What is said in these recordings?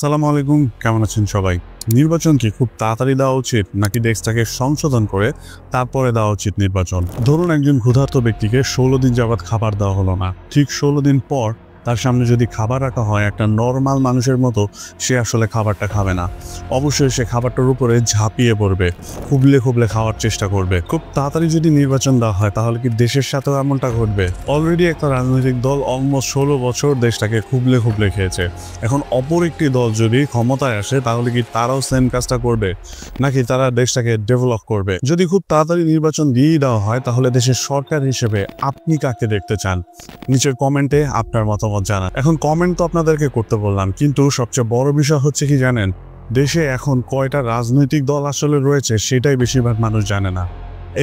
আসসালামু আলাইকুম, কেমন আছেন সবাই? নির্বাচন কি খুব তাড়াতাড়ি দেওয়া উচিত নাকি ডেস্কটাকে সংশোধন করে তারপরে দেওয়া উচিত নির্বাচন? ধরুন একজন ক্ষুধার্ত ব্যক্তিকে 16 দিন যাবৎ খাবার দেওয়া হলো না, ঠিক 16 দিন পর তার সামনে যদি খাবার রাখা হয় একটা নর্মাল মানুষের মতো, সে আসলে খাবারটা খাবে না। অবশ্যই সে খাবারটার উপরে ঝাঁপিয়ে পড়বে, খুবলে খুবলে খাওয়ার চেষ্টা করবে। খুব তাড়াতাড়ি যদি নির্বাচন দেওয়া হয় তাহলে কি দেশের সাথেও এমনটা ঘটবে? অলরেডি একটা রাজনৈতিক দল অলমোস্ট 16 বছর দেশটাকে খুবলে খুবলে খেয়েছে। এখন অপর একটি দল যদি ক্ষমতায় আসে তাহলে কি তারাও সেম কাজটা করবে, নাকি তারা দেশটাকে ডেভেলপ করবে? যদি খুব তাড়াতাড়ি নির্বাচন দিয়ে দেওয়া হয় তাহলে দেশের সরকার হিসেবে আপনি কাকে দেখতে চান? নিচের কমেন্টে আপনার মতামত জানান। এখন কমেন্ট তো আপনাদেরকে করতে বললাম, কিন্তু সবচেয়ে বড় বিষয় হচ্ছে কি জানেন, দেশে এখন কয়টা রাজনৈতিক দল আসলে রয়েছে সেটাই বেশিরভাগ মানুষ জানে না।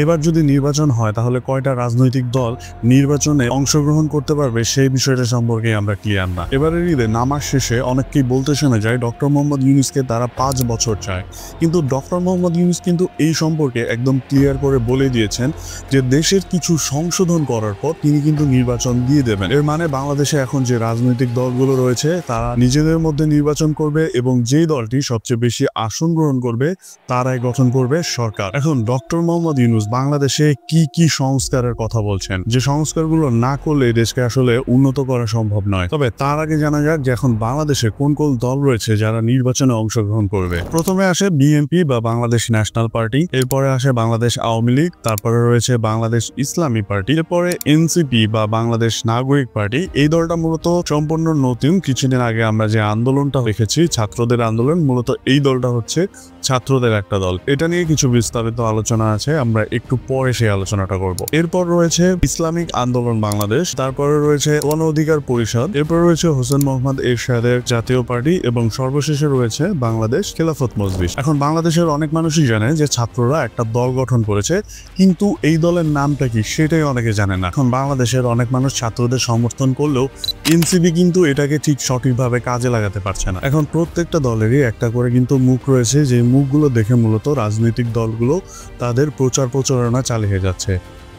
এবার যদি নির্বাচন হয় তাহলে কয়টা রাজনৈতিক দল নির্বাচনে অংশগ্রহণ করতে পারবে সেই বিষয়টা সম্পর্কে আমরা ক্লিয়ার না। এবারের ঈদে নামাজ শেষে অনেককেই বলতে শোনা যায় ডক্টর মোহাম্মদ ইউনূসকে তারা 5 বছর চায়, কিন্তু ডক্টর মোহাম্মদ ইউনূস কিন্তু এই সম্পর্কে একদম ক্লিয়ার করে বলে দিয়েছেন যে দেশের কিছু সংশোধন করার পর তিনি কিন্তু নির্বাচন দিয়ে দেবেন। এর মানে বাংলাদেশে এখন যে রাজনৈতিক দলগুলো রয়েছে তারা নিজেদের মধ্যে নির্বাচন করবে এবং যেই দলটি সবচেয়ে বেশি আসন গ্রহণ করবে তারাই গঠন করবে সরকার। এখন ডক্টর মোহাম্মদ ইউনূস বাংলাদেশে কি কি সংস্কারের কথা বলছেন, যে সংস্কারগুলো না করলে দেশকে আসলে উন্নত করা সম্ভব নয়। তবে তার আগে জানা যাক যে এখন বাংলাদেশে কোন কোন দল রয়েছে যারা নির্বাচনে অংশগ্রহণ করবে। প্রথমে আসে বিএনপি বা বাংলাদেশ ন্যাশনাল পার্টি, এরপরে আসে বাংলাদেশ আওয়ামী লীগ, তারপরে রয়েছে বাংলাদেশ ইসলামী পার্টি, এরপরে এনসিপি বা বাংলাদেশ নাগরিক পার্টি। এই দলটা মূলত সম্পূর্ণ নতুন, কিছুদিন আগে আমরা যে আন্দোলনটা দেখেছি ছাত্রদের আন্দোলন, মূলত এই দলটা হচ্ছে ছাত্রদের একটা দল। এটা নিয়ে কিছু বিস্তারিত আলোচনা আছে, আমরা একটু পরে সেই আলোচনাটা করব। এরপর রয়েছে ইসলামিক আন্দোলন বাংলাদেশ, তারপরে রয়েছে গণ অধিকার পরিষদ, এরপর রয়েছে হোসেন মোহাম্মদ এরশাদের জাতীয় পার্টি এবং সর্বশেষে রয়েছে বাংলাদেশ খেলাফত মজলিস। এখন বাংলাদেশের অনেক মানুষই জানে যে ছাত্ররা একটা দল গঠন করেছে, কিন্তু এই দলের নামটা কি সেটাই অনেকে জানে না। এখন বাংলাদেশের অনেক মানুষ ছাত্রদের সমর্থন করলেও এনসিপি কিন্তু এটাকে ঠিক সঠিকভাবে কাজে লাগাতে পারছে না। এখন প্রত্যেকটা দলেরই একটা করে কিন্তু মুখ রয়েছে, যে মুখগুলো দেখে মূলত রাজনৈতিক দলগুলো তাদের প্রচারণা চালিয়ে যাচ্ছে।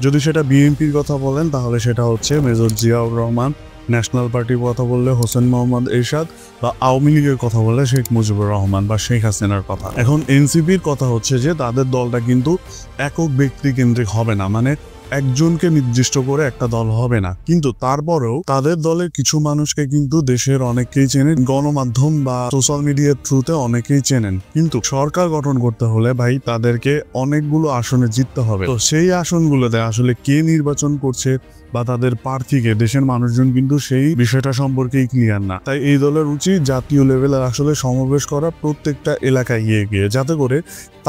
যদি সেটা বিএনপির কথা বলেন তাহলে সেটা হচ্ছে মেজর জিয়াউর রহমান, ন্যাশনাল পার্টির কথা বললে হোসেন মোহাম্মদ এরশাদ, বা আওয়ামী লীগের কথা বললে শেখ মুজিবুর রহমান বা শেখ হাসিনার কথা। এখন এনসিপির কথা হচ্ছে যে তাদের দলটা কিন্তু একক ব্যক্তি কেন্দ্রিক হবে না, মানে একজনকে নির্দিষ্ট করে একটা দল হবে না, কিন্তু তারপরেও তাদের দলের কিছু মানুষকে কিন্তু দেশের অনেকেই চেনেন, গণমাধ্যম বা সোশ্যাল মিডিয়ার থ্রুতে অনেকেই চেনেন। কিন্তু সরকার গঠন করতে হলে ভাই তাদেরকে অনেকগুলো আসনে জিততে হবে। তো সেই আসনগুলোতে আসলে কে নির্বাচন করছে বা তাদের প্রার্থীকে দেশের মানুষজন কিন্তু সেই বিষয়টা সম্পর্কেই ক্লিয়ার না। তাই এই দলের উচিত জাতীয় লেভেলে আসলে সমাবেশ করা প্রত্যেকটা এলাকায় গিয়ে যাতে করে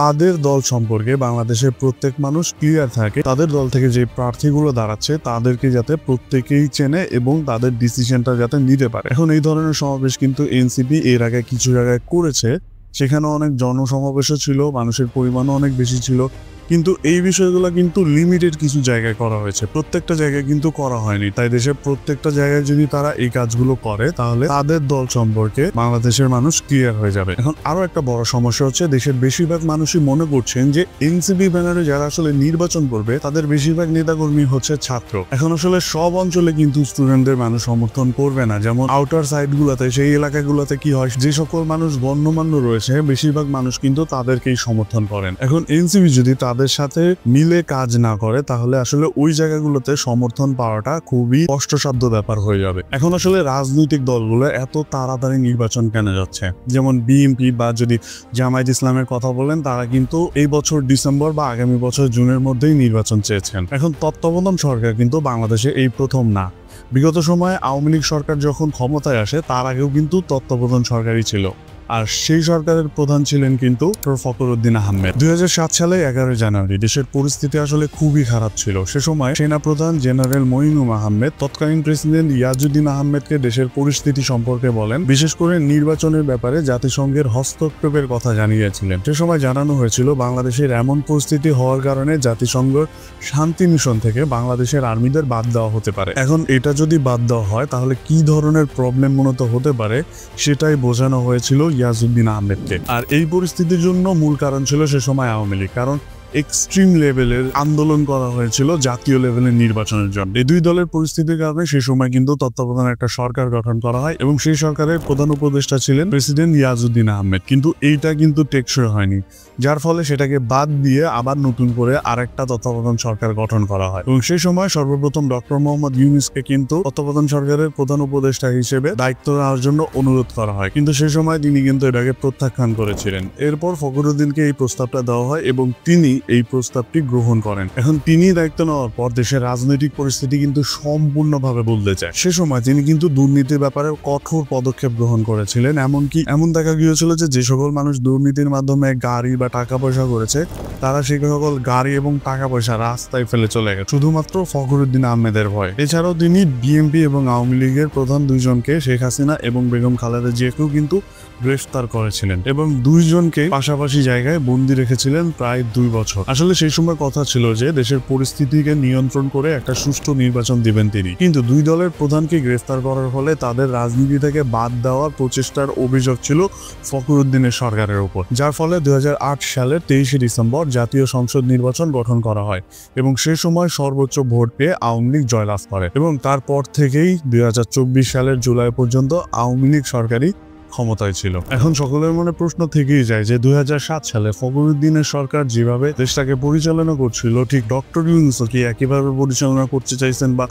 তাদের দল সম্পর্কে বাংলাদেশের প্রত্যেক মানুষ ক্লিয়ার থাকে, তাদের দল থেকে যে প্রার্থীগুলো দাঁড়াচ্ছে তাদেরকে যাতে প্রত্যেকেই চেনে এবং তাদের ডিসিশনটা যাতে নিতে পারে। এখন এই ধরনের সমাবেশ কিন্তু এনসিপি এর আগে কিছু জায়গায় করেছে, সেখানে অনেক জনসমাবেশও ছিল, মানুষের পরিমাণও অনেক বেশি ছিল, কিন্তু এই বিষয়গুলো কিন্তু লিমিটেড কিছু জায়গায় করা হয়েছে, প্রত্যেকটা জায়গায় কিন্তু করা হয়নি। তাই দেশের প্রত্যেকটা জায়গায় যদি তারা এই কাজগুলো করে তাহলে তাদের দল সম্পর্কে বাংলাদেশের মানুষ ক্লিয়ার হয়ে যাবে। এখন আরো একটা বড় সমস্যা হচ্ছে দেশের বেশিরভাগ মানুষই মনে করছেন যে এনসিপি ব্যানারে যারা আসলে নির্বাচন করবে তাদের বেশিরভাগ নেতাকর্মী হচ্ছে ছাত্র। এখন আসলে সব অঞ্চলে কিন্তু স্টুডেন্টদের মানুষ সমর্থন করবে না, যেমন আউটার সাইড গুলাতে, সেই এলাকাগুলোতে কি হয়, যে সকল মানুষ গণ্যমান্য রয়েছে বেশিরভাগ মানুষ কিন্তু তাদেরকেই সমর্থন করেন। এখন এনসিপি যদি তাদের সাথে মিলে কাজ না করে তাহলে আসলে ওই জায়গাগুলোতে সমর্থন পাওয়াটা খুবই কষ্টসাধ্য ব্যাপার হয়ে যাবে। এখন আসলে রাজনৈতিক দলগুলো এত তাড়াতাড়ি নির্বাচন কেন যাচ্ছে, যেমন বিএনপি বা যদি জামায়াত ইসলামের কথা বলেন তারা কিন্তু এই বছর ডিসেম্বর বা আগামী বছর জুনের মধ্যেই নির্বাচন চেয়েছেন। এখন তত্ত্বাবধান সরকার কিন্তু বাংলাদেশে এই প্রথম না, বিগত সময়ে আওয়ামী লীগ সরকার যখন ক্ষমতায় আসে তার আগেও কিন্তু তত্ত্বাবধান সরকারই ছিল, আর সেই সরকারের প্রধান ছিলেন কিন্তু ফখরুদ্দিন আহমেদ। 2007 সালে 11 জানুয়ারি দেশের পরিস্থিতি আসলে খুবই খারাপ ছিল। সে সময় সেনাপ্রধান জেনারেল মঈনুল আহমেদ তৎকালীন প্রেসিডেন্ট ইয়াজউদ্দিন আহমেদকে দেশের পরিস্থিতি সম্পর্কে বলেন, বিশেষ করে নির্বাচনের ব্যাপারে জাতিসংঘের হস্তক্ষেপের কথা জানিয়েছিলেন। সে সময় জানানো হয়েছিল বাংলাদেশের এমন পরিস্থিতি হওয়ার কারণে জাতিসংঘের শান্তি মিশন থেকে বাংলাদেশের আর্মিদের বাদ দেওয়া হতে পারে। এখন এটা যদি বাদ দেওয়া হয় তাহলে কি ধরনের প্রবলেম মূলত হতে পারে সেটাই বোঝানো হয়েছিল ইয়াজউদ্দিন আহমেদকে। আর এই পরিস্থিতির জন্য মূল কারণ ছিল সে সময় আওয়ামী লীগ, কারণ এক্সট্রিম লেভেলের আন্দোলন করা হয়েছিল জাতীয় লেভেলের নির্বাচনের জন্য। এই দুই দলের পরিস্থিতির কারণে সেই সময় কিন্তু তত্ত্বাবধানে একটা সরকার গঠন করা হয় এবং সেই সরকারের প্রধান উপদেষ্টা ছিলেন প্রেসিডেন্ট ইয়াজউদ্দিন আহমেদ। কিন্তু এইটা কিন্তু টেকসই হয়নি, যার ফলে সেটাকে বাদ দিয়ে আবার নতুন করে আরেকটা তত্ত্বাবধান সরকার গঠন করা হয় এবং সেই সময় সর্বপ্রথম ডক্টর মোহাম্মদ ইউনূসকে কিন্তু তত্ত্বাবধান সরকারের প্রধান উপদেষ্টা হিসেবে দায়িত্ব নেওয়ার জন্য অনুরোধ করা হয়, কিন্তু সেই সময় তিনি কিন্তু এটাকে প্রত্যাখ্যান করেছিলেন। এরপর ফখরুদ্দিনকে এই প্রস্তাবটা দেওয়া হয় এবং তিনি এই প্রস্তাবটি গ্রহণ করেন। এখন তিনি দায়িত্ব নেওয়ার পর দেশের রাজনৈতিক পরিস্থিতি কিন্তু সম্পূর্ণভাবে বদলে যায়। সে সময় তিনি কিন্তু দুর্নীতির ব্যাপারে কঠোর পদক্ষেপ গ্রহণ করেছিলেন। এমনকি এমন দেখা গিয়েছিল যে সকল মানুষ দুর্নীতির মাধ্যমে গাড়ি বা টাকা পয়সা করেছে, তারা সেই সকল গাড়ি এবং টাকা পয়সা রাস্তায় ফেলে চলে গেছে শুধুমাত্র ফখরুদ্দিন আহমেদের ভয়। এছাড়াও তিনি বিএনপি এবং আওয়ামী লীগের প্রধান দুইজনকে, শেখ হাসিনা এবং বেগম খালেদা জিয়াকেও কিন্তু গ্রেফতার করেছিলেন এবং দুইজনকে পাশাপাশি জায়গায় বন্দী রেখেছিলেন প্রায় 2 বছর। আসলে সেই সময় কথা ছিল যে দেশের পরিস্থিতিকে নিয়ন্ত্রণ করে একটা সুষ্ঠু নির্বাচন দিবেন তিনি, কিন্তু দুই দলের প্রধানকে গ্রেফতার করার ফলে তাদের রাজনীতি থেকে বাদ দেওয়ার প্রচেষ্টার অভিযোগ ছিল ফখরুদ্দিনের সরকারের উপর, যার ফলে 2008 সালের 23শে ডিসেম্বর জাতীয় সংসদ নির্বাচন গঠন করা হয় এবং সে সময় সর্বোচ্চ ভোট পেয়ে আওয়ামী লীগ জয়লাভ করে এবং তারপর থেকেই 2024 সালের জুলাই পর্যন্ত আওয়ামী লীগ সরকারি ক্ষমতায় ছিল। এখন সকলের মনে প্রশ্ন থেকেই যায় যে 2007 সালে ফখরুদ্দিনের সরকার যেভাবে দেশটাকে পরিচালনা করছিল, ঠিক ডক্টর ইউনূসও কি একইভাবে পরিচালনা করতে চাইছেন বা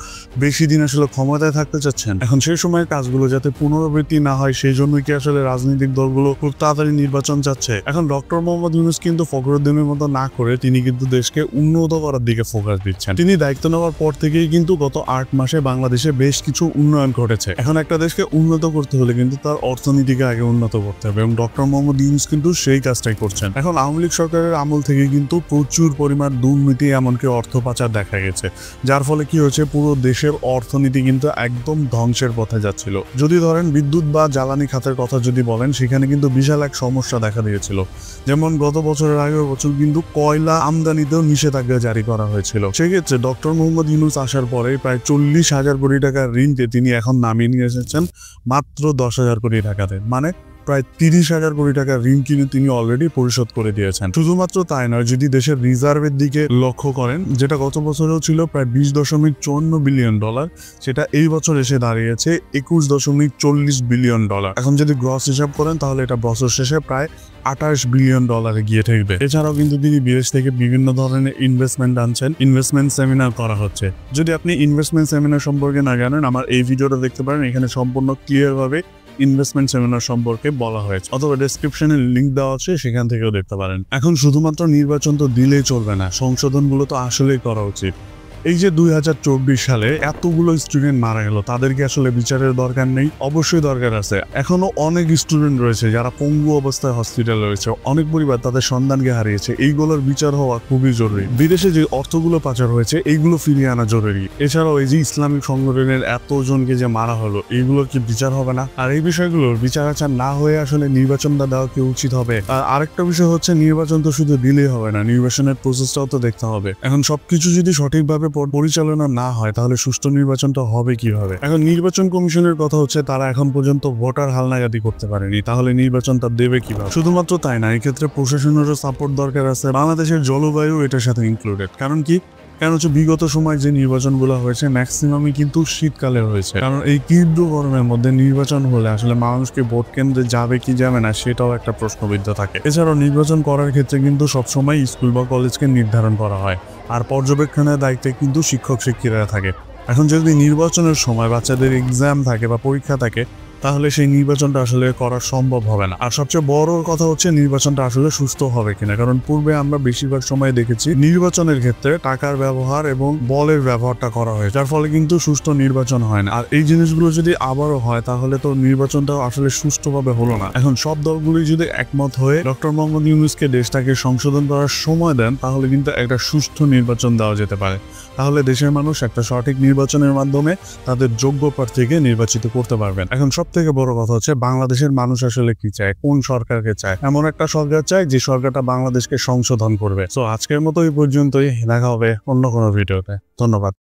বেশি দিন আসলে ক্ষমতায় থাকতে চাচ্ছেন? এখন সেই সময়ের কাজগুলো যাতে পুনরাবৃত্তি না হয় সেই জন্যই কি আসলে রাজনৈতিক দলগুলো খুব তাড়াতাড়ি নির্বাচন চাচ্ছে? এখন ডক্টর মোহাম্মদ ইউনূস কিন্তু ফখরুদ্দিনের মতো না করে তিনি কিন্তু দেশকে উন্নত করার দিকে ফোকাস দিচ্ছেন। তিনি দায়িত্ব নেওয়ার পর থেকেই কিন্তু গত 8 মাসে বাংলাদেশে বেশ কিছু উন্নয়ন ঘটেছে। এখন একটা দেশকে উন্নত করতে হলে কিন্তু তার অর্থনীতি আগে উন্নত করতে হবে এবং ডক্টর মোহাম্মদ ইউনূস কিন্তু সেই কাজটাই করছেন। এখন আওয়ামী লীগ সরকারের আমল থেকে কিন্তু প্রচুর পরিমাণ দুর্নীতি এমনকি অর্থ পাচার দেখা গেছে, যার ফলে কি হয়েছে, পুরো দেশের অর্থনীতি কিন্তু একদম ধ্বংসের পথে যাচ্ছিল। যদি ধরেন বিদ্যুৎ বা জ্বালানি খাতের কথা যদি বলেন, সেখানে কিন্তু বিশাল এক সমস্যা দেখা দিয়েছিল। যেমন গত বছরের আগের বছর কিন্তু কয়লা আমদানিতেও নিষেধাজ্ঞা জারি করা হয়েছিল। সেক্ষেত্রে ডক্টর মোহাম্মদ ইউনূস আসার পরে প্রায় 40,000 কোটি টাকার ঋণকে তিনি এখন নামিয়ে নিয়ে এসেছেন মাত্র 10,000 কোটি টাকাতে, মানে প্রায় 30,000 কোটি টাকা ঋণ কিনে তিনি অলরেডি পরিশোধ করে দিয়েছেন। শুধুমাত্র তাই নয়, যদি দেশের রিজার্ভের দিকে লক্ষ্য করেন, যেটা গত বছরেও ছিল প্রায় 20.54 বিলিয়ন ডলার, সেটা এই বছর এসে দাঁড়িয়েছে 21.40 বিলিয়ন ডলার। এখন যদি গ্রস হিসাব করেন তাহলে এটা বছর শেষে প্রায় 28 বিলিয়ন ডলারে গিয়ে ঠেকবে। এছাড়াও কিন্তু তিনি বিদেশ থেকে বিভিন্ন ধরনের ইনভেস্টমেন্ট আনছেন, ইনভেস্টমেন্ট সেমিনার করা হচ্ছে। যদি আপনি ইনভেস্টমেন্ট সেমিনার সম্পর্কে না জানেন, আমার এই ভিডিওটা দেখতে পারেন, এখানে সম্পূর্ণ ক্লিয়ার ভাবে ইনভেস্টমেন্ট সেমিনার সম্পর্কে বলা হয়েছে, অথবা ডেসক্রিপশনে লিঙ্ক দেওয়া আছে, সেখান থেকেও দেখতে পারেন। এখন শুধুমাত্র নির্বাচন তো দিলেই চলবে না, সংশোধনগুলো তো আসলেই করা উচিত। এই যে 2024 সালে এতগুলো স্টুডেন্ট মারা গেল, তাদেরকে আসলে বিচারের দরকার নেই? অবশ্যই দরকার আছে। এখনো অনেক স্টুডেন্ট রয়েছে যারা পঙ্গু অবস্থায় হসপিটালে রয়েছে, অনেক পরিবার তাদের সন্তানকে হারিয়েছে, এইগুলোর বিচার হওয়া খুবই জরুরি। বিদেশে যে অর্থগুলো পাচার হয়েছে এইগুলো ফিরিয়ে আনা জরুরি। এছাড়াও এই যে ইসলামিক সংগঠনের এতজনকে যে মারা হলো, এইগুলোর কি বিচার হবে না? আর এই বিষয়গুলোর বিচার আচার না হয়ে আসলে নির্বাচনটা দেওয়া কি উচিত হবে? আর আরেকটা বিষয় হচ্ছে, নির্বাচন তো শুধু দিলেই হবে না, নির্বাচনের প্রসেসটাও তো দেখতে হবে। এখন সবকিছু যদি সঠিকভাবে পরিচালনা না হয় তাহলে সুষ্ঠু নির্বাচনটা হবে কিভাবে? এখন নির্বাচন কমিশনের কথা হচ্ছে, তারা এখন পর্যন্ত ভোটার হালনাগাদি করতে পারেনি, তাহলে নির্বাচনটা দেবে কিভাবে? শুধুমাত্র তাই না, এক্ষেত্রে প্রশাসনেরও সাপোর্ট দরকার আছে। বাংলাদেশের জলবায়ু এটার সাথে ইনক্লুডেড। কারণ হচ্ছে বিগত সময় যে নির্বাচনগুলো হয়েছে ম্যাক্সিমামই কিন্তু শীতকালে হয়েছে। কারণ এই তীব্র গরমের মধ্যে নির্বাচন হলে আসলে মানুষকে ভোট কেন্দ্রে যাবে কি যাবে না সেটাও একটা প্রশ্নবিদ্ধ থাকে। এছাড়াও নির্বাচন করার ক্ষেত্রে কিন্তু সবসময় স্কুল বা কলেজকে নির্ধারণ করা হয়, আর পর্যবেক্ষণের দায়িত্বে কিন্তু শিক্ষক শিক্ষিকারা থাকে। এখন যদি নির্বাচনের সময় বাচ্চাদের এক্সাম থাকে বা পরীক্ষা থাকে, তাহলে সেই নির্বাচনটা আসলে করা সম্ভব হবে না। আর সবচেয়ে বড় কথা হচ্ছে নির্বাচনটা আসলে সুস্থ হবে কিনা, কারণ পূর্বে আমরা বেশিরভাগ সময় দেখেছি নির্বাচনের ক্ষেত্রে টাকার ব্যবহার এবং বলের ব্যবহারটা করা হয়, যার ফলে কিন্তু সুষ্ঠু নির্বাচন হয় না। আর এই জিনিসগুলো যদি আবারও হয় তাহলে তো নির্বাচনটাও আসলে সুষ্ঠুভাবে হলো না। এখন সব দলগুলি যদি একমত হয়ে ডক্টর মোহাম্মদ ইউনূসকে দেশটাকে সংশোধন করার সময় দেন, তাহলে কিন্তু একটা সুষ্ঠু নির্বাচন দেওয়া যেতে পারে। তাহলে দেশের মানুষ একটা সঠিক নির্বাচনের মাধ্যমে তাদের যোগ্য প্রার্থীকে নির্বাচিত করতে পারবেন। এখন সব থেকে বড় কথা হচ্ছে, বাংলাদেশের মানুষ আসলে কি চায়, কোন সরকারকে চায়? এমন একটা সরকার চায় যে সরকারটা বাংলাদেশকে সংশোধন করবে। তো আজকের মতো এই পর্যন্তই, দেখা হবে অন্য কোনো ভিডিওতে। ধন্যবাদ।